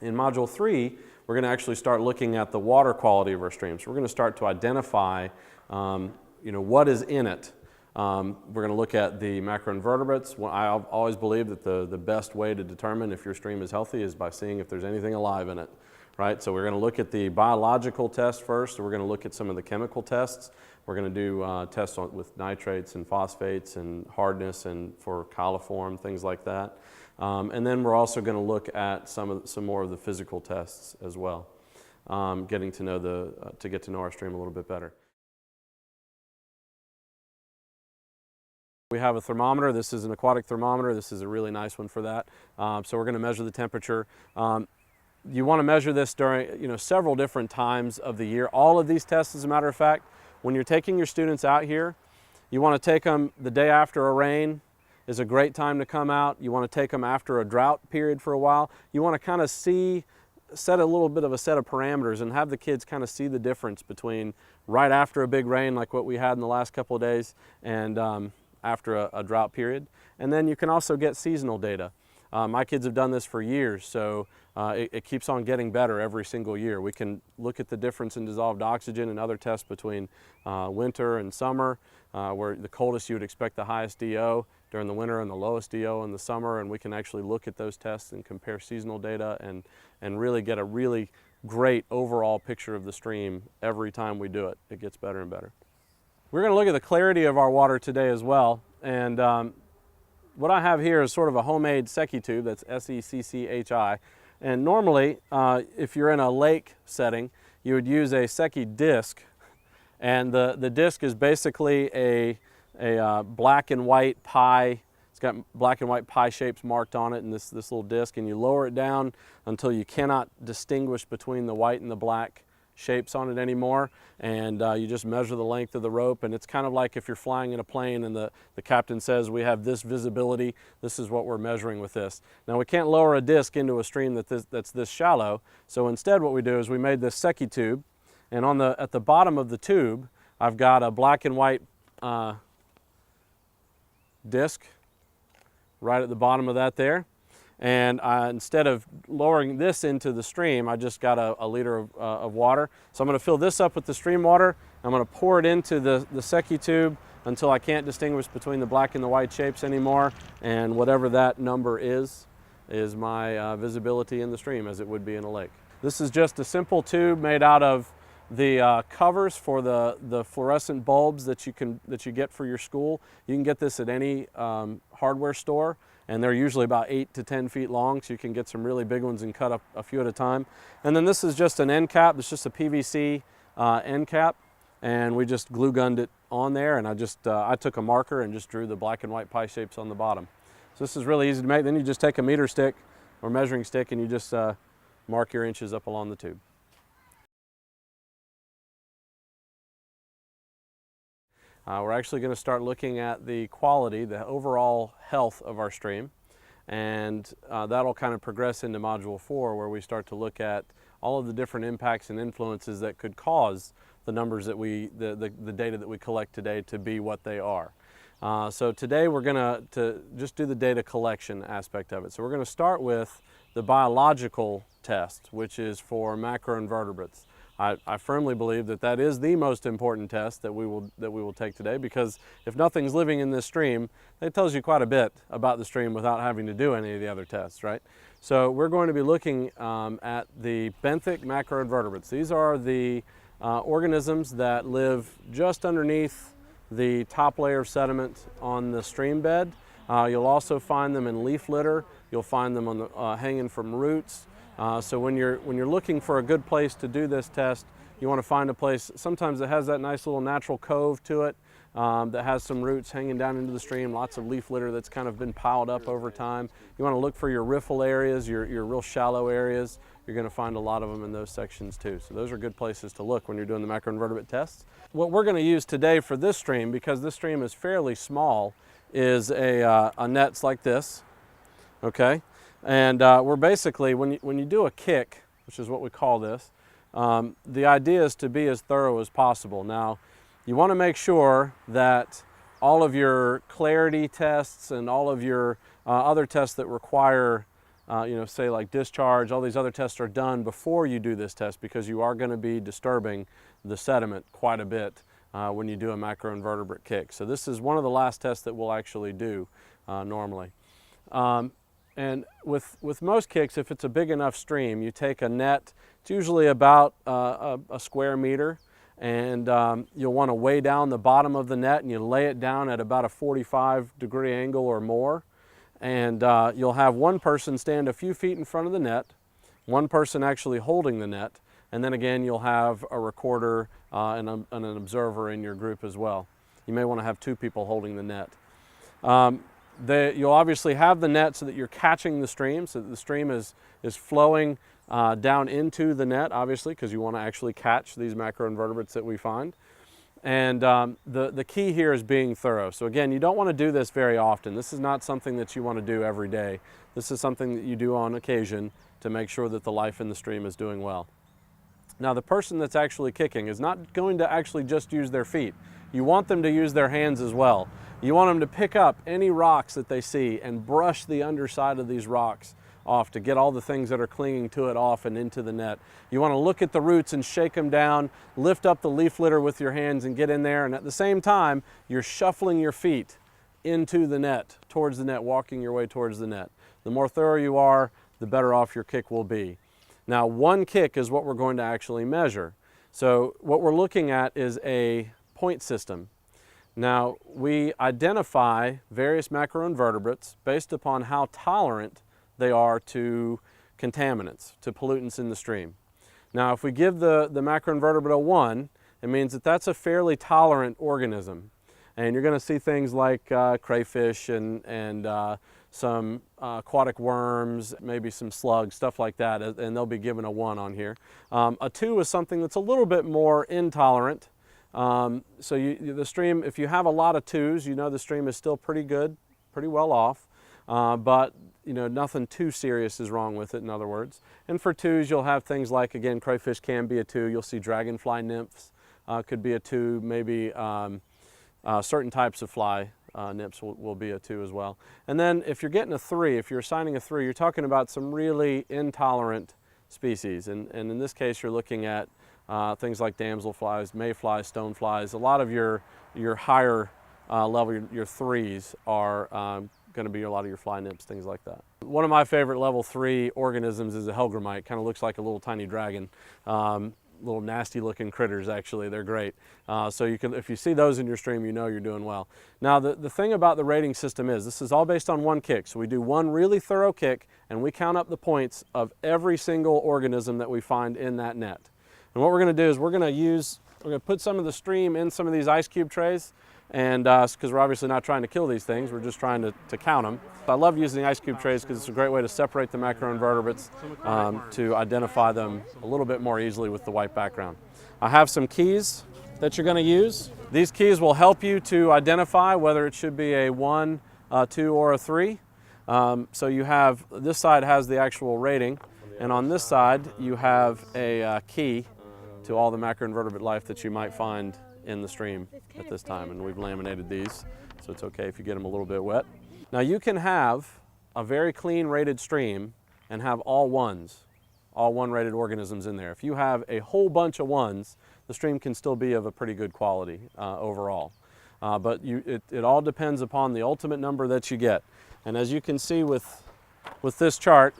In Module 3, we're going to actually start looking at the water quality of our streams. We're going to start to identify what is in it. We're going to look at the macroinvertebrates. Well, I've always believed that the best way to determine if your stream is healthy is by seeing if there's anything alive in it, right? So we're going to look at the biological test first. We're going to look at some of the chemical tests. We're going to do tests with nitrates and phosphates and hardness and for coliform, things like that. And then we're also going to look at some more of the physical tests as well, getting to know to get to know our stream a little bit better. We have a thermometer. This is an aquatic thermometer. This is a really nice one for that. So we're going to measure the temperature. You want to measure this during several different times of the year. All of these tests, as a matter of fact, when you're taking your students out here, you want to take them the day after a rain is a great time to come out. You want to take them after a drought period for a while. You want to kind of set a little bit of a set of parameters and have the kids kind of see the difference between right after a big rain like what we had in the last couple of days and after a drought period. And then you can also get seasonal data. My kids have done this for years, so it keeps on getting better every single year. We can look at the difference in dissolved oxygen and other tests between winter and summer, where the coldest you would expect the highest DO during the winter and the lowest DO in the summer, and we can actually look at those tests and compare seasonal data and really get a really great overall picture of the stream every time we do it. It gets better and better. We're going to look at the clarity of our water today as well, and what I have here is sort of a homemade Secchi tube. That's S-E-C-C-H-I, and normally if you're in a lake setting you would use a Secchi disc, and the disc is basically a black and white pie. It's got black and white pie shapes marked on it in this little disc, and you lower it down until you cannot distinguish between the white and the black shapes on it anymore, and you just measure the length of the rope, and it's kind of like if you're flying in a plane and the captain says we have this visibility, this is what we're measuring with this. Now we can't lower a disc into a stream that's this shallow, so instead what we do is we made this Secchi tube, and at the bottom of the tube I've got a black and white disc right at the bottom of that there. And instead of lowering this into the stream, I just got a liter of water. So I'm going to fill this up with the stream water. I'm going to pour it into the Secchi tube until I can't distinguish between the black and the white shapes anymore. And whatever that number is my visibility in the stream, as it would be in a lake. This is just a simple tube made out of the covers for the fluorescent bulbs that you get for your school. You can get this at any hardware store, and they're usually about 8 to 10 feet long, so you can get some really big ones and cut up a few at a time. And then this is just an end cap. It's just a PVC end cap, and we just glue gunned it on there, and I took a marker and just drew the black and white pie shapes on the bottom. So this is really easy to make. Then you just take a meter stick or measuring stick and you just mark your inches up along the tube. We're actually going to start looking at the quality, the overall health of our stream, and that'll kind of progress into Module 4, where we start to look at all of the different impacts and influences that could cause the numbers that the data that we collect today to be what they are. So today we're going to just do the data collection aspect of it. So we're going to start with the biological test, which is for macroinvertebrates. I firmly believe that is the most important test that we will take today, because if nothing's living in this stream, it tells you quite a bit about the stream without having to do any of the other tests, right? So we're going to be looking at the benthic macroinvertebrates. These are the organisms that live just underneath the top layer of sediment on the stream bed. You'll also find them in leaf litter. You'll find them on the, hanging from roots. So when you're looking for a good place to do this test, you want to find a place sometimes that has that nice little natural cove to it, that has some roots hanging down into the stream, lots of leaf litter that's kind of been piled up over time. You want to look for your riffle areas, your real shallow areas. You're going to find a lot of them in those sections too. So those are good places to look when you're doing the macroinvertebrate tests. What we're going to use today for this stream, because this stream is fairly small, is a nets like this, okay? And we're basically, when you do a kick, which is what we call this, the idea is to be as thorough as possible. Now, you want to make sure that all of your clarity tests and all of your other tests that require say like discharge, all these other tests are done before you do this test, because you are going to be disturbing the sediment quite a bit when you do a macroinvertebrate kick. So this is one of the last tests that we'll actually do normally. And with most kicks, if it's a big enough stream, you take a net. It's usually about a square meter, and you'll want to weigh down the bottom of the net, and you lay it down at about a 45-degree angle or more. And you'll have one person stand a few feet in front of the net, one person actually holding the net, and then again you'll have a recorder and an observer in your group as well. You may want to have two people holding the net. You'll obviously have the net so that you're catching the stream, so that the stream is flowing down into the net, obviously, because you want to actually catch these macroinvertebrates that we find. And the key here is being thorough. So again, you don't want to do this very often. This is not something that you want to do every day. This is something that you do on occasion to make sure that the life in the stream is doing well. Now, the person that's actually kicking is not going to actually just use their feet. You want them to use their hands as well. You want them to pick up any rocks that they see and brush the underside of these rocks off to get all the things that are clinging to it off and into the net. You want to look at the roots and shake them down, lift up the leaf litter with your hands and get in there, and at the same time, you're shuffling your feet into the net, towards the net, walking your way towards the net. The more thorough you are, the better off your kick will be. Now, one kick is what we're going to actually measure. So what we're looking at is a point system. Now, we identify various macroinvertebrates based upon how tolerant they are to contaminants, to pollutants in the stream. Now, if we give the macroinvertebrate a 1, it means that that's a fairly tolerant organism. And you're going to see things like crayfish and some aquatic worms, maybe some slugs, stuff like that, and they'll be given a 1 on here. A 2 is something that's a little bit more intolerant. So the stream, if you have a lot of 2s, you know the stream is still pretty good, pretty well off, but nothing too serious is wrong with it, in other words. And for 2s, you'll have things like, again, crayfish can be a 2. You'll see dragonfly nymphs could be a 2, maybe certain types of fly nymphs will be a 2 as well. And then if you're getting a 3, if you're assigning a 3, you're talking about some really intolerant species. And in this case, you're looking at things like damselflies, mayflies, stoneflies. A lot of your higher level, your 3s are going to be a lot of your fly nymphs, things like that. One of my favorite level 3 organisms is a hellgrammite. Kind of looks like a little tiny dragon. Little nasty looking critters, actually. They're great. So if you see those in your stream, you know you're doing well. Now, the thing about the rating system is this is all based on one kick. So we do one really thorough kick, and we count up the points of every single organism that we find in that net. And what we're going to do is we're going to put some of the stream in some of these ice cube trays, and because we're obviously not trying to kill these things, we're just trying to count them. I love using ice cube trays because it's a great way to separate the macroinvertebrates, to identify them a little bit more easily with the white background. I have some keys that you're going to use. These keys will help you to identify whether it should be a 1, 2, or a 3. So you have, this side has the actual rating, and on this side you have a key to all the macroinvertebrate life that you might find in the stream at this time, and we've laminated these, so it's okay if you get them a little bit wet. Now, you can have a very clean rated stream and have all 1s, all 1 rated organisms in there. If you have a whole bunch of 1s, the stream can still be of a pretty good quality overall. But it all depends upon the ultimate number that you get. And as you can see with this chart,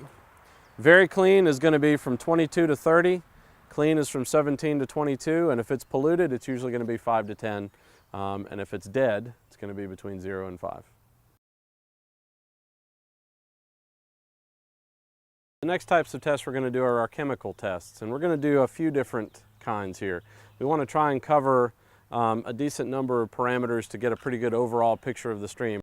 very clean is going to be from 22 to 30. Clean is from 17 to 22, and if it's polluted, it's usually going to be 5 to 10, and if it's dead, it's going to be between 0 and 5. The next types of tests we're going to do are our chemical tests, and we're going to do a few different kinds here. We want to try and cover a decent number of parameters to get a pretty good overall picture of the stream.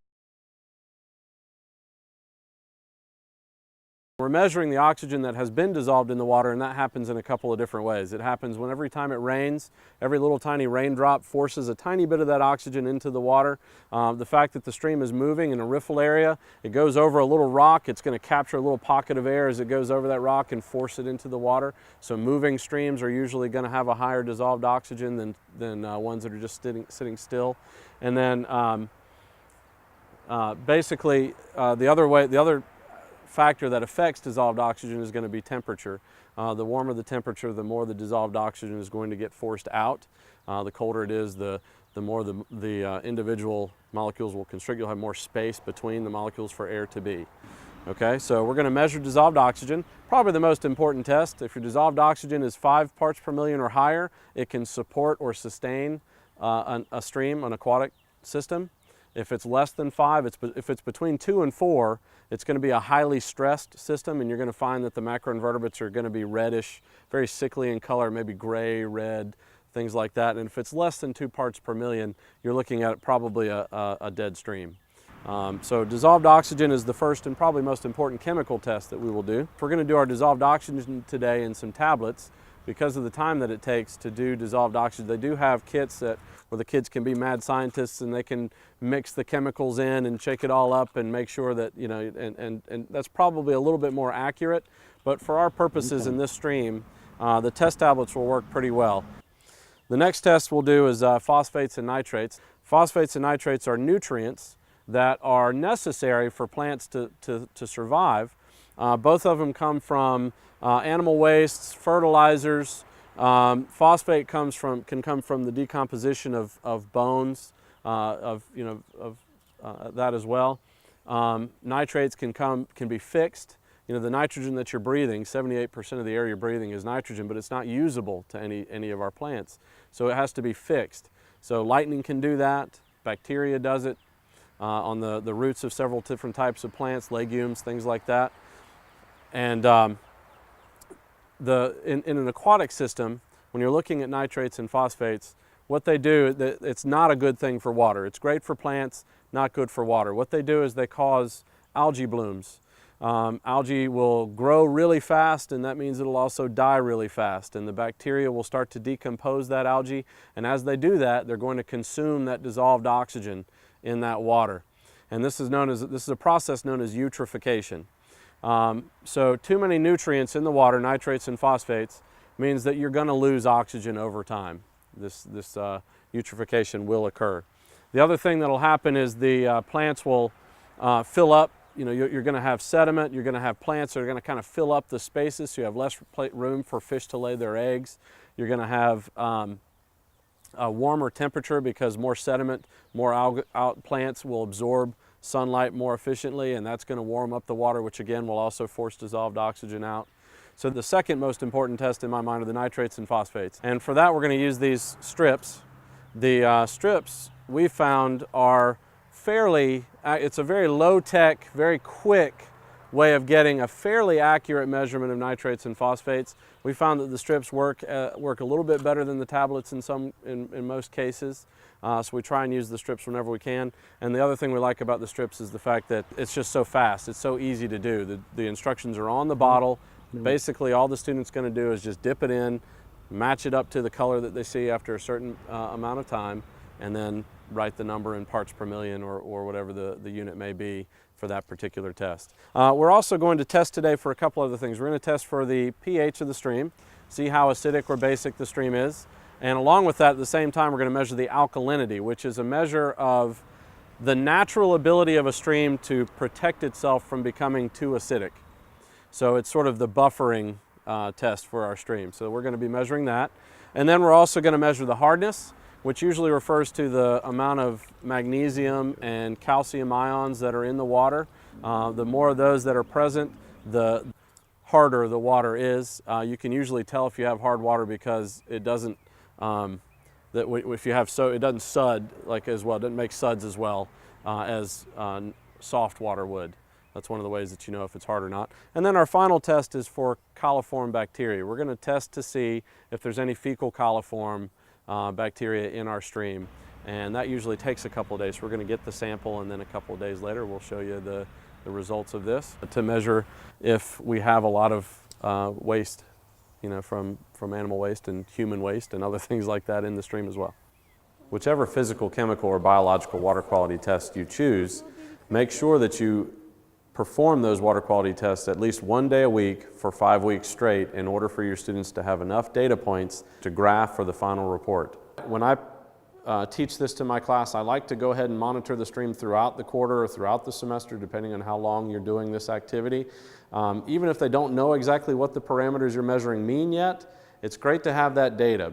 We're measuring the oxygen that has been dissolved in the water, and that happens in a couple of different ways. It happens when every time it rains, every little tiny raindrop forces a tiny bit of that oxygen into the water. The fact that the stream is moving in a riffle area, it goes over a little rock, it's going to capture a little pocket of air as it goes over that rock and force it into the water. So moving streams are usually going to have a higher dissolved oxygen than ones that are just sitting still. And then basically the other factor that affects dissolved oxygen is going to be temperature. The warmer the temperature, the more the dissolved oxygen is going to get forced out. The colder it is, the more the individual molecules will constrict. You'll have more space between the molecules for air to be. Okay, so we're going to measure dissolved oxygen. Probably the most important test. If your dissolved oxygen is 5 parts per million or higher, it can support or sustain a stream, an aquatic system. If it's less than 5, if it's between 2 and 4, it's going to be a highly stressed system, and you're going to find that the macroinvertebrates are going to be reddish, very sickly in color, maybe gray, red, things like that. And if it's less than 2 parts per million, you're looking at probably a dead stream. So dissolved oxygen is the first and probably most important chemical test that we will do. If we're going to do our dissolved oxygen today in some tablets, because of the time that it takes to do dissolved oxygen, they do have kits where the kids can be mad scientists and they can mix the chemicals in and shake it all up and make sure that, you know, and that's probably a little bit more accurate. But for our purposes in this stream, the test tablets will work pretty well. The next test we'll do is phosphates and nitrates. Phosphates and nitrates are nutrients that are necessary for plants to survive. Both of them come from animal wastes, fertilizers. Phosphate can come from the decomposition of bones, that as well. Nitrates can be fixed. You know, the nitrogen that you're breathing, 78% of the air you're breathing is nitrogen, but it's not usable to any of our plants. So it has to be fixed. So lightning can do that. Bacteria does it. On the roots of several different types of plants, legumes, things like that. And in an aquatic system, when you're looking at nitrates and phosphates, what they do, it's not a good thing for water. It's great for plants, not good for water. What they do is they cause algae blooms. Algae will grow really fast, and that means it'll also die really fast. And the bacteria will start to decompose that algae, and as they do that, they're going to consume that dissolved oxygen in that water. And this is a process known as eutrophication. So too many nutrients in the water, nitrates and phosphates, means that you're going to lose oxygen over time. This eutrophication will occur. The other thing that will happen is the plants will fill up. You know, you're going to have sediment, you're going to have plants that are going to kind of fill up the spaces, so you have less room for fish to lay their eggs. You're going to have a warmer temperature because more sediment, more plants will absorb sunlight more efficiently, and that's going to warm up the water, which again will also force dissolved oxygen out. So the second most important test in my mind are the nitrates and phosphates. And for that we're going to use these strips. The strips we found are it's a very low-tech, very quick way of getting a fairly accurate measurement of nitrates and phosphates. We found that the strips work a little bit better than the tablets in most cases. So we try and use the strips whenever we can. And the other thing we like about the strips is the fact that it's just so fast. It's so easy to do. The instructions are on the bottle. Basically all the student's going to do is just dip it in, match it up to the color that they see after a certain amount of time, and then write the number in parts per million or whatever the unit may be for that particular test. We're also going to test today for a couple other things. We're going to test for the pH of the stream, see how acidic or basic the stream is, and along with that at the same time we're going to measure the alkalinity, which is a measure of the natural ability of a stream to protect itself from becoming too acidic. So it's sort of the buffering test for our stream. So we're going to be measuring that. And then we're also going to measure the hardness, which usually refers to the amount of magnesium and calcium ions that are in the water. The more of those that are present, the harder the water is. You can usually tell if you have hard water because it doesn't, if you have it doesn't sud like as well, it doesn't make suds as well as soft water would. That's one of the ways that you know if it's hard or not. And then our final test is for coliform bacteria. We're going to test to see if there's any fecal coliform bacteria in our stream, and that usually takes a couple of days. So we're going to get the sample, and then a couple of days later we'll show you the results of this to measure if we have a lot of waste, you know, from animal waste and human waste and other things like that in the stream as well. Whichever physical, chemical, or biological water quality test you choose, make sure that you perform those water quality tests at least one day a week for 5 weeks straight in order for your students to have enough data points to graph for the final report. When I teach this to my class, I like to go ahead and monitor the stream throughout the quarter or throughout the semester, depending on how long you're doing this activity. Even if they don't know exactly what the parameters you're measuring mean yet, it's great to have that data.